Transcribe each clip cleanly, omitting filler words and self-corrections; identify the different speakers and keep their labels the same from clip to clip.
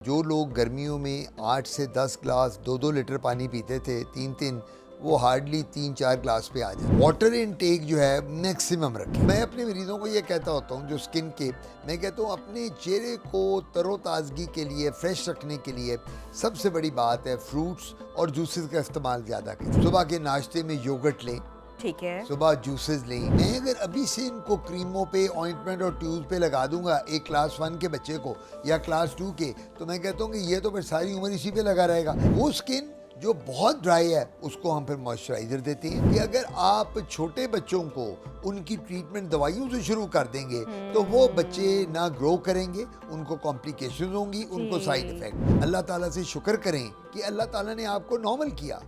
Speaker 1: जो लोग गर्मियों में 8 से 10 ग्लास 2-2 लीटर पानी पीते थे 3-3, वो हार्डली 3-4 ग्लास पे आ जाए। वाटर इनटेक जो है मैक्सिमम रखें। मैं अपने मरीजों को ये कहता होता हूँ जो स्किन के, मैं कहता हूँ अपने चेहरे को तरोताज़गी के लिए, फ्रेश रखने के लिए सबसे बड़ी बात है फ्रूट्स और जूसेस का इस्तेमाल ज़्यादा करें। सुबह के नाश्ते में योगर्ट लें,
Speaker 2: ठीक है।
Speaker 1: सुबह जूसेस लें। मैं अगर अभी से इनको क्रीमों पे, ऑइंटमेंट और ट्यूब पे लगा दूंगा एक क्लास 1 के बच्चे को या क्लास 2 के, तो मैं कहता हूँ कि ये तो फिर सारी उम्र इसी पे लगा रहेगा। वो स्किन जो बहुत ड्राई है उसको हम फिर मॉइस्चराइजर देते हैं। कि अगर आप छोटे बच्चों को उनकी ट्रीटमेंट दवाइयों से शुरू कर देंगे तो वो बच्चे ना ग्रो करेंगे, उनको कॉम्प्लिकेशन होंगी, उनको साइड इफेक्ट। अल्लाह ताला से शुक्र करें कि अल्लाह ताला ने आपको नॉर्मल किया।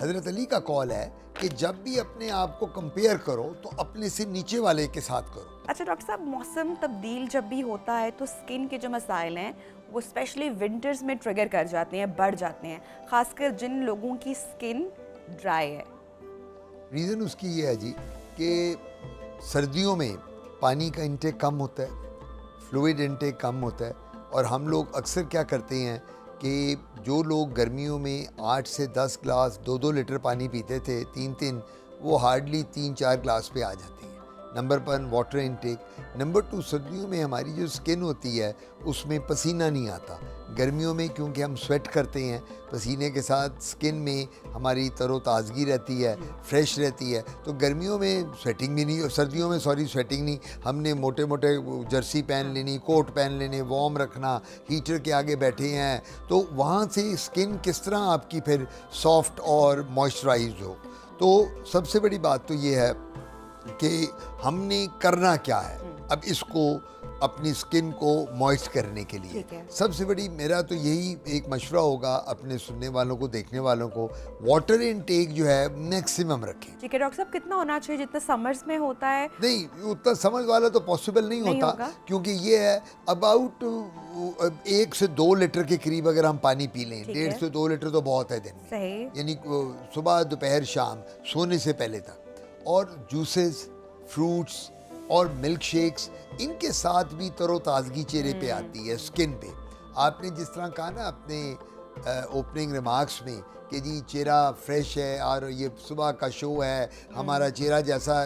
Speaker 1: हज़रत अली का कॉल है कि जब भी अपने आप को कंपेयर करो तो अपने से नीचे वाले के साथ करो।
Speaker 2: अच्छा डॉक्टर साहब, मौसम तब्दील जब भी होता है तो स्किन के जो मसाइल हैं वो स्पेशली विंटर्स में ट्रिगर कर जाते हैं, बढ़ जाते हैं, खासकर जिन लोगों की स्किन ड्राई है।
Speaker 1: रीज़न उसकी ये है जी कि सर्दियों में पानी का इंटेक कम होता है, फ्लूइड इंटेक कम होता है, और हम लोग अक्सर क्या करते हैं कि जो लोग गर्मियों में 8 से 10 ग्लास 2-2 लीटर पानी पीते थे 3-3, वो हार्डली 3-4 ग्लास पे आ जाती हैं। Number 1 water intake. नंबर 2 सर्दियों में हमारी जो स्किन होती है उसमें पसीना नहीं आता। गर्मियों में क्योंकि हम स्वेट करते हैं, पसीने के साथ स्किन में हमारी तरोताज़गी रहती है, फ्रेश रहती है, तो गर्मियों में स्वेटिंग भी नहीं, सर्दियों में स्वेटिंग नहीं। हमने मोटे मोटे जर्सी पहन लेनी, कोट पहन लेने, वार्म रखना, हीटर के आगे बैठे हैं, तो वहाँ से स्किन किस तरह आपकी फिर सॉफ्ट और मॉइस्चराइज्ड हो। तो सबसे बड़ी बात तो ये है कि हमने करना क्या है अब इसको अपनी स्किन को मॉइस्ट करने के लिए। सबसे बड़ी मेरा तो यही एक मशवरा होगा अपने सुनने वालों को, देखने वालों को, वाटर इनटेक जो है मैक्सिमम रखें।
Speaker 2: ठीक है डॉक्टर साहब, कितना होना चाहिए जितना समर्स में होता है?
Speaker 1: नहीं, उतना समझ वाला तो पॉसिबल नहीं होता, क्योंकि ये है अबाउट 1 से 2 लीटर के करीब अगर हम पानी पी लें, 1.5 से 2 लीटर तो बहुत है दिन में, यानी सुबह दोपहर शाम सोने से पहले तक। और जूसेस, फ्रूट्स और मिल्क शेक्स, इनके साथ भी तरोताज़गी चेहरे पे आती है, स्किन पे। आपने जिस तरह कहा ना अपने ओपनिंग रिमार्क्स में कि जी चेहरा फ्रेश है और ये सुबह का शो है, हमारा चेहरा जैसा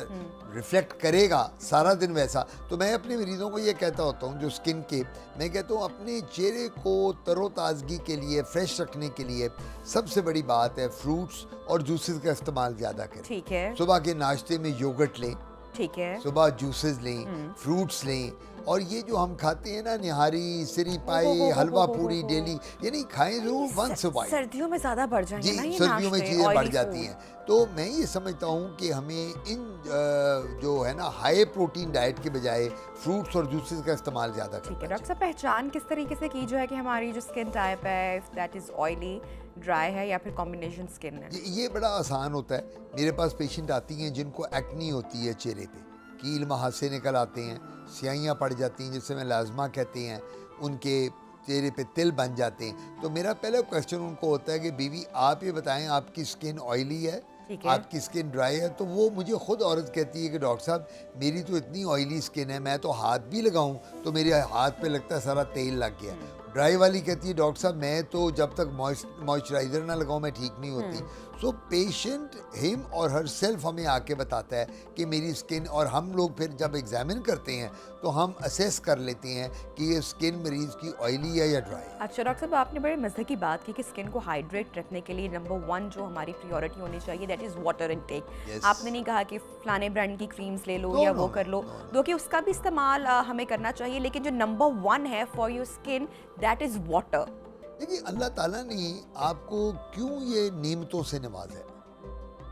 Speaker 1: रिफ्लेक्ट करेगा सारा दिन वैसा, तो मैं अपने मरीज़ों को ये कहता होता हूँ जो स्किन के, मैं कहता हूँ अपने चेहरे को तरोताज़गी के लिए, फ्रेश रखने के लिए सबसे बड़ी बात है फ्रूट्स और जूसेस का इस्तेमाल ज़्यादा करें।
Speaker 2: ठीक है।
Speaker 1: सुबह के नाश्ते में योगर्ट लें,
Speaker 2: ठीक है,
Speaker 1: सुबह जूसेस लें, फ्रूट्स लें, और ये जो हम खाते हैं ना निहारी, सिरी पाई, हलवा पूरी डेली, ये नहीं खाएं जरूर, वंस अ वाइल।
Speaker 2: सर्दियों में ज्यादा बढ़ जाएंगे ना ये
Speaker 1: सर्दियों में
Speaker 2: नाश्ते,
Speaker 1: चीज़ें बढ़
Speaker 2: ऑयली
Speaker 1: जाती हैं। तो मैं ये समझता हूँ कि हमें इन जो है ना हाई प्रोटीन डाइट के बजाय फ्रूट्स और जूसेस का इस्तेमाल ज़्यादा करना चाहिए।
Speaker 2: डॉक्टर साहब, पहचान किस तरीके से की जो है कि हमारी जो स्किन टाइप है, if that is oily, dry है या फिर कॉम्बिनेशन स्किन है?
Speaker 1: ये बड़ा आसान होता है। मेरे पास पेशेंट आती हैं जिनको एक्नी होती है चेहरे पे, कील महासे निकल आते हैं, स्याहियाँ पड़ जाती हैं जिसे लाजमा कहते हैं, उनके चेहरे पे तिल बन जाते हैं। तो मेरा पहला क्वेश्चन उनको होता है कि बीवी आप ये बताएं आपकी स्किन ऑयली है, आपकी स्किन ड्राई है? तो वो मुझे खुद औरत कहती है कि डॉक्टर साहब मेरी तो इतनी ऑयली स्किन है, मैं तो हाथ भी लगाऊं तो मेरे हाथ पे लगता है सारा तेल लग गया। ड्राई वाली कहती है डॉक्टर साहब मैं तो जब तक मॉइस्चराइज़र ना लगाऊं मैं ठीक नहीं होती। सो पेशेंट हिम और हर सेल्फ हमें आके बताता है कि मेरी स्किन, और हम लोग फिर जब एग्जामिन करते हैं तो हम असेस कर लेते हैं कि ये स्किन मरीज की ऑयली है या ड्राई।
Speaker 2: अच्छा डॉक्टर साहब, आपने बड़े मजे की बात की कि स्किन को हाइड्रेट रखने के लिए नंबर 1 जो हमारी प्रायोरिटी होनी चाहिए दैट इज वाटर इनटेक। आपने नहीं कहा कि फलाने ब्रांड की क्रीम्स ले लो या वो कर लो, दो कि उसका भी इस्तेमाल हमें करना चाहिए, लेकिन जो नंबर 1 है for your skin that is water.
Speaker 1: देखिए अल्लाह ताला ने आपको क्यों ये नेमतों से नवाजा है।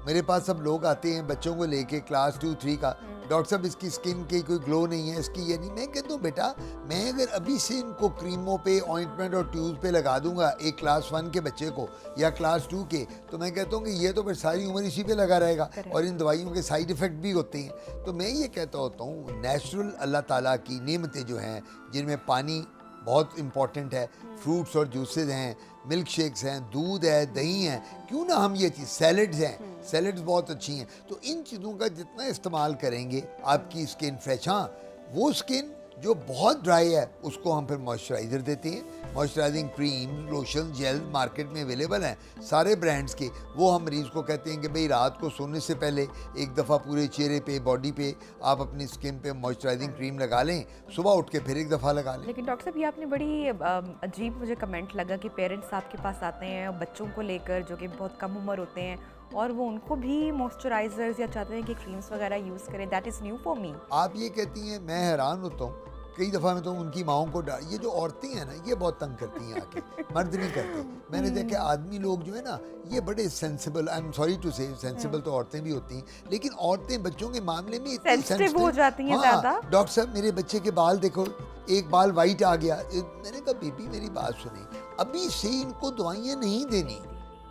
Speaker 1: मेरे पास सब लोग आते हैं बच्चों को लेके क्लास 2-3 का, डॉक्टर साहब इसकी स्किन की कोई ग्लो नहीं है, इसकी ये नहीं। मैं कहता हूँ बेटा मैं अगर अभी से इनको क्रीमों पे, ऑइंटमेंट और ट्यूब पे लगा दूंगा एक क्लास 1 के बच्चे को या क्लास 2 के, तो मैं कहता हूँ कि ये तो फिर सारी उम्र इसी पे लगा रहेगा, और इन दवाइयों के साइड इफ़ेक्ट भी होते हैं। तो मैं ये कहता होता हूँ नेचुरल अल्लाह ताला की नेमतें जो हैं, जिनमें पानी बहुत इम्पॉर्टेंट है, फ्रूट्स और जूसेस हैं, मिल्क शेक्स हैं, दूध है, दही है, क्यों ना हम ये चीज़, सैलड्स हैं, सैलड्स बहुत अच्छी हैं, तो इन चीज़ों का जितना इस्तेमाल करेंगे आपकी स्किन फ्रेश। हाँ, वो स्किन जो बहुत ड्राई है उसको हम फिर मॉइस्चराइज़र देते हैं। Moisturising cream, lotion, gel market में अवेलेबल हैं सारे ब्रांड्स के। वो हम मरीज़ को कहते हैं कि भाई रात को सोने से पहले एक दफ़ा पूरे चेहरे पे, बॉडी पे आप अपनी स्किन पे मॉइस्चराइजिंग क्रीम लगा लें, सुबह उठ के फिर एक दफ़ा लगा लें।
Speaker 2: लेकिन डॉक्टर साहब, ये आपने बड़ी अजीब मुझे कमेंट लगा कि पेरेंट्स आपके पास आते हैं बच्चों को लेकर जो कि बहुत कम उम्र होते हैं और वो उनको भी मॉइस्चराइजर्स या चाहते हैं कि क्रीम्स वगैरह यूज़ करें। That is new for me.
Speaker 1: आप ये कहती हैं, मैं हैरान होता हूँ कई दफ़ा मैं तो उनकी माओं को ये जो औरतें हैं ना, ये बहुत तंग करती हैं आके, मर्द नहीं करते। मैंने देखा आदमी लोग जो है ना, ये बड़े sensible, I am sorry to say, sensible तो औरतें भी होती हैं, लेकिन औरतें बच्चों के मामले में इतनी
Speaker 2: सेंसिटिव हो जाती हैं ज़्यादा।
Speaker 1: डॉक्टर साहब मेरे बच्चे के बाल देखो, एक बाल वाइट आ गया। मैंने कहा बेबी मेरी बात सुने, अभी से इनको दवाइयाँ नहीं देनी,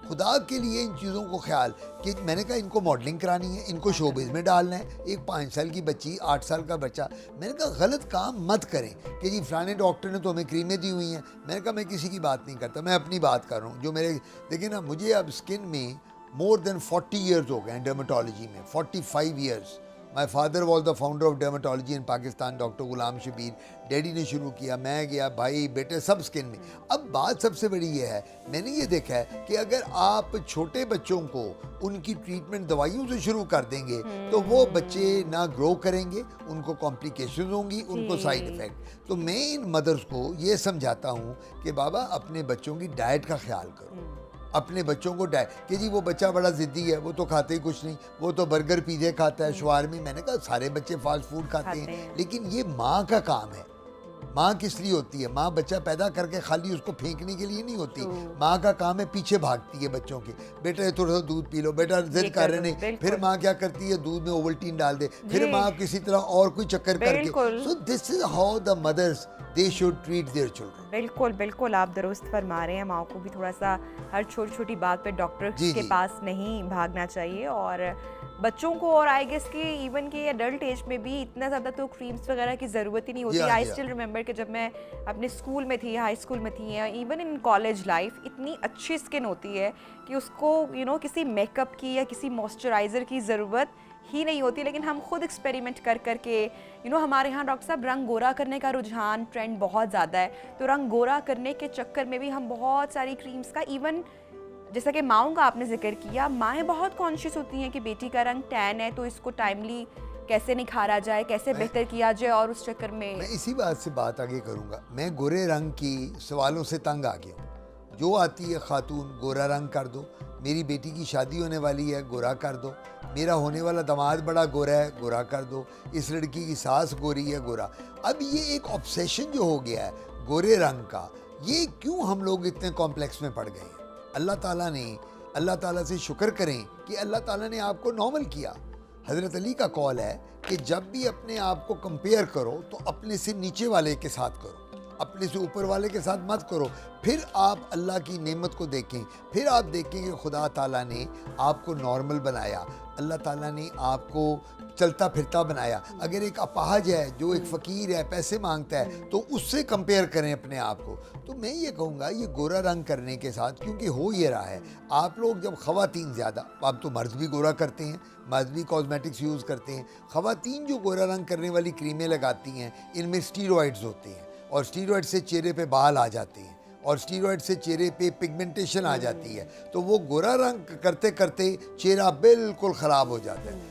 Speaker 1: खुदा के लिए इन चीज़ों को ख्याल। कि मैंने कहा इनको मॉडलिंग करानी है, इनको शोबिज़ में डालना है। एक 5 साल की बच्ची, 8 साल का बच्चा, मैंने कहा गलत काम मत करें कि जी फलाने डॉक्टर ने तो हमें क्रीमें दी हुई हैं। मैंने कहा मैं किसी की बात नहीं करता, मैं अपनी बात कर रहा हूँ जो मेरे, देखिए ना, मुझे अब स्किन में मोर देन 40 ईयर्स हो गए हैं डर्मेटोलॉजी में, 45 years. My father was the founder of dermatology in Pakistan, doctor Ghulam Shabbir. Daddy ने शुरू किया, मैं गया, भाई बेटे सब स्किन में। अब बात सबसे बड़ी ये है, मैंने ये देखा है कि अगर आप छोटे बच्चों को उनकी ट्रीटमेंट दवाइयों से शुरू कर देंगे तो वो बच्चे ना ग्रो करेंगे, उनको कॉम्प्लिकेशन होंगी, उनको साइड इफ़ेक्ट। तो मैं इन मदर्स को ये समझाता हूँ कि बाबा अपने बच्चों की डाइट का ख्याल करो, अपने बच्चों को डाइट, कि जी वो बच्चा बड़ा ज़िद्दी है, वो तो खाते ही कुछ नहीं, वो तो बर्गर पिज़्ज़े खाता है, शवारमी। मैंने कहा सारे बच्चे फास्ट फूड खाते हैं, लेकिन ये माँ का काम है। माँ किस लिए होती है? माँ बच्चा पैदा करके खाली उसको फेंकने के लिए नहीं होती। माँ का काम है पीछे भागती है बच्चों के, बेटा थोड़ा सा दूध पी लो, बेटा जिद कर रहे नहीं, फिर माँ क्या करती है, दूध में ओवल्टीन डाल दे, फिर माँ किसी तरह और कोई चक्कर करके। So this is how the mothers they should treat their children.
Speaker 2: बिल्कुल बिल्कुल, आप दुरुस्त फरमा रहे हैं। माँ को भी थोड़ा सा हर छोटी छोटी बात पे डॉक्टर के पास नहीं भागना चाहिए, और बच्चों को, और आई गेस कि इवन के एडल्ट एज में भी इतना ज़्यादा तो क्रीम्स वगैरह की ज़रूरत ही नहीं होती। आई स्टिल रिमेंबर कि जब मैं अपने स्कूल में थी, हाई स्कूल में थी, या इवन इन कॉलेज लाइफ, इतनी अच्छी स्किन होती है कि उसको किसी मेकअप की या किसी मॉइस्चराइज़र की ज़रूरत ही नहीं होती। लेकिन हम खुद एक्सपेरिमेंट कर करके हमारे यहाँ डॉक्टर साहब रंग गोरा करने का रुझान, ट्रेंड बहुत ज़्यादा है, तो रंग गोरा करने के चक्कर में भी हम बहुत सारी क्रीम्स का, इवन जैसा कि माँओं का आपने जिक्र किया, माएँ बहुत कॉन्शियस होती हैं कि बेटी का रंग टैन है तो इसको टाइमली कैसे निखारा जाए, कैसे बेहतर किया जाए, और उस चक्कर में
Speaker 1: मैं इसी बात से बात आगे करूँगा। मैं गोरे रंग की सवालों से तंग आ गया हूँ। जो आती है खातून, गोरा रंग कर दो, मेरी बेटी की शादी होने वाली है, गोरा कर दो, मेरा होने वाला दामाद बड़ा गोरा है, गोरा कर दो, इस लड़की की सास गोरी है, गोरा। अब ये एक ऑब्सेशन जो हो गया है गोरे रंग का, ये क्यों हम लोग इतने कॉम्प्लेक्स में पड़ गए हैं? अल्लाह ताला से शुक्र करें कि अल्लाह ताला ने आपको नॉर्मल किया। हज़रत अली का कौल है कि जब भी अपने आप को कंपेयर करो तो अपने से नीचे वाले के साथ करो, अपने से ऊपर वाले के साथ मत करो। फिर आप अल्लाह की नेमत को देखें, फिर आप देखें कि खुदा ताला ने आपको नॉर्मल बनाया, अल्लाह ताला ने आपको चलता फिरता बनाया। अगर एक अपाहज है जो एक फ़कीर है, पैसे मांगता है, तो उससे कंपेयर करें अपने आप को। तो मैं ये कहूँगा ये गोरा रंग करने के साथ, क्योंकि हो ये रहा है, आप लोग जब ख़वातीन ज़्यादा, अब तो मर्द भी गोरा करते हैं, मर्द भी कॉस्मेटिक्स यूज़ करते हैं, ख़वातीन जो गोरा रंग करने वाली क्रीमें लगाती हैं, इनमें स्टीरॉइड्स होते हैं, और स्टीरॉइड से चेहरे पे बाल आ जाते हैं, और स्टीरॉइड से चेहरे पे पिगमेंटेशन आ जाती है, तो वो गोरा रंग करते करते चेहरा बिल्कुल ख़राब हो जाता है।